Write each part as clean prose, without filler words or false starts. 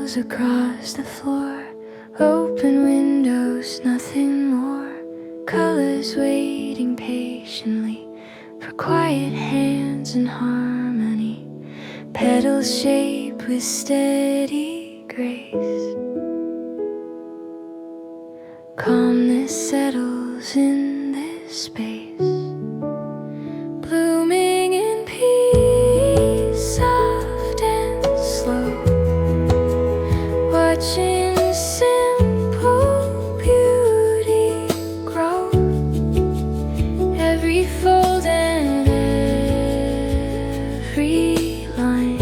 spills across the floor. Open windows, nothing more. Colors waiting patiently for quiet hands and harmony. Petals shaped with steady grace. Calmness settles in this space. Blooming in peace, soft and slow. Watching simple beauty grow. Every fold and every line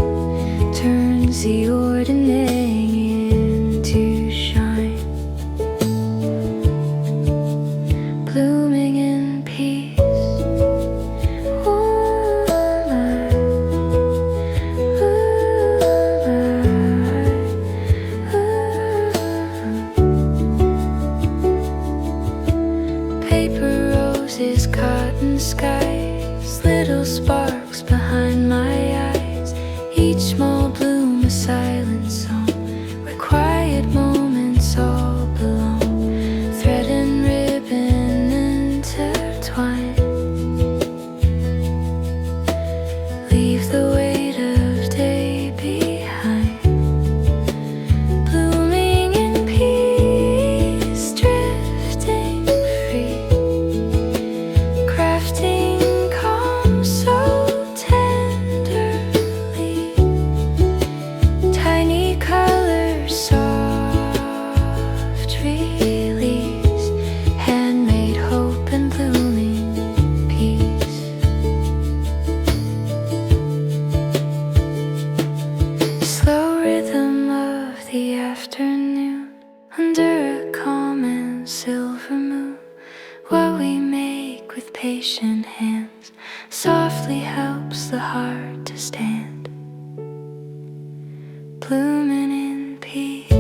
turns the ordinary into shine. Blooming in peace. Paper roses, cotton skies, little sparks behind my eyes. Each small bloom a silent song, where quiet moments all belong. Thread and ribbon intertwine. Leave the weight of day behind. Blooming in peace, drifting free. Crafting calm so tenderly. Tiny colors, soft release. Handmade hope and blooming peace. Slow rhythm of the afternoon, under a calm and silver moon. What we make with patient hands softly helps the heart to stand. Blooming in peace.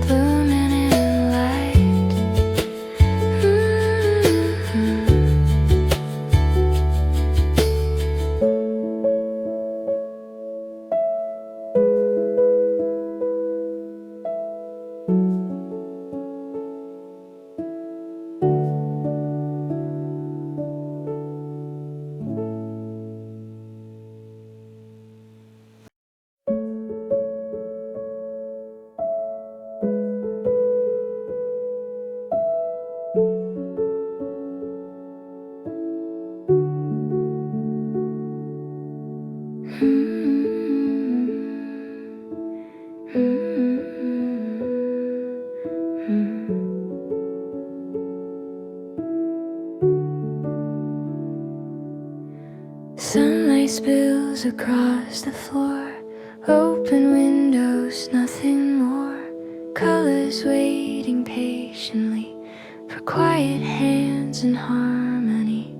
Blooming in light. Sunlight spills across the floor. Open windows, nothing more. Colors waiting patiently for quiet hands and harmony.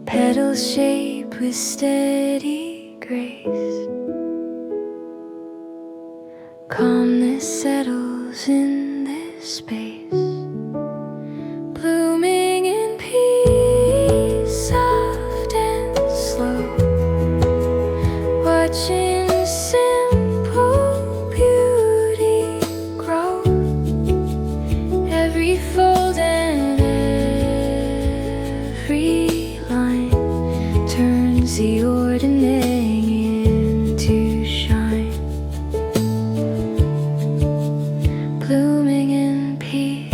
Petals shaped with steady grace. Calmness settles in this space. Blooming in peace, soft and slow. Watching simple beauty grow. Every fold and every line turns the ordinary into shine. Blooming in peace.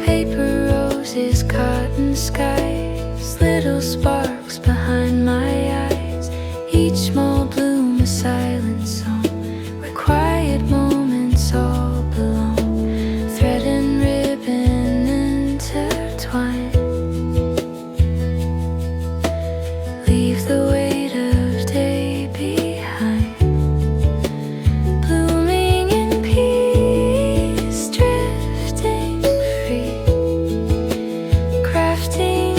Paper roses, cotton skies, little sparks behind my eyes. Each small bloom a silent song, where quiet moments all belong. Thread and ribbon intertwine. Leave the weight of day behind. Blooming in peace, drifting free. Crafting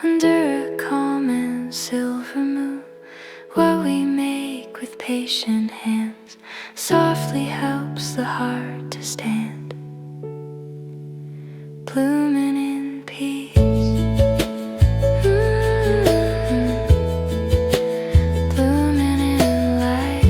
under a calm and silver moon. What we make with patient hands softly helps the heart to stand, blooming in peace. Blooming in light.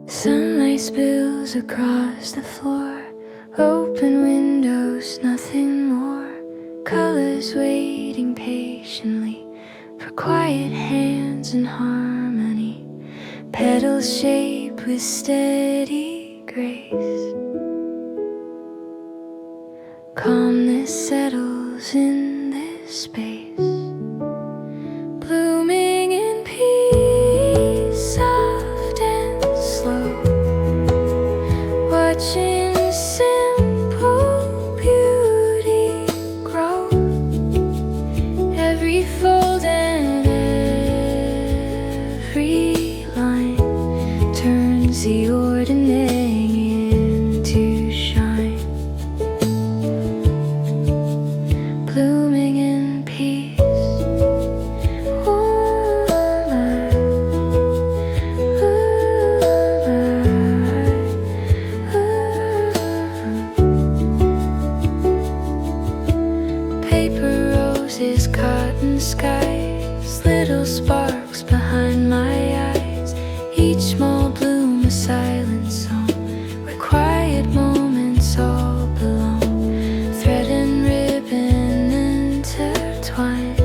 Sunlight spills across the floor, open windows, nothing more. Colors waiting patiently for quiet hands and harmony. Petals shaped with steady grace. Calmness settles in this space, blooming in peace, soft and slow, watching simple beauty grow. Every fold and every line turns the ordinary into shine, blooming in peace. Paper roses, cotton skies, little sparks behind my eyes. Each small bloom a silent song, where quiet moments all belong. Thread and ribbon intertwine,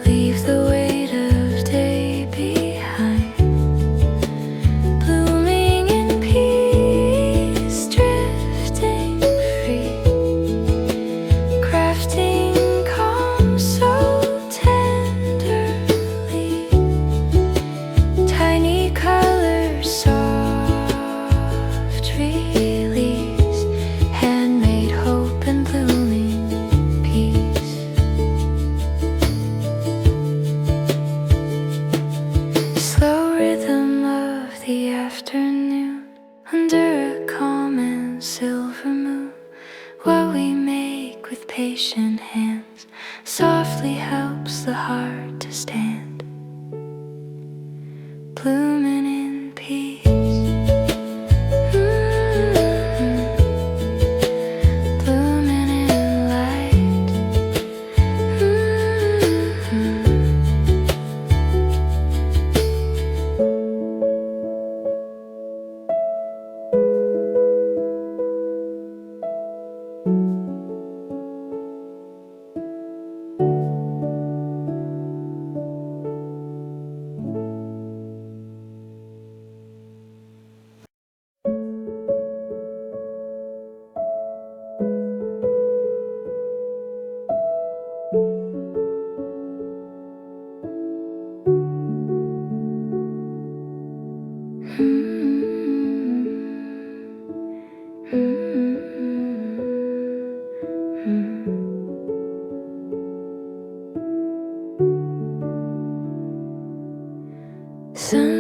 leave the weight of day behind, blooming in peace, drifting free, crafting calm so tenderly. Tiny colors, soft release, handmade hope and blooming peace. Slow rhythm of the afternoon, under a calm and silver moon. What we make with patient hands softly helps the heart to stand, blooming in peace. Blooming in light. Sun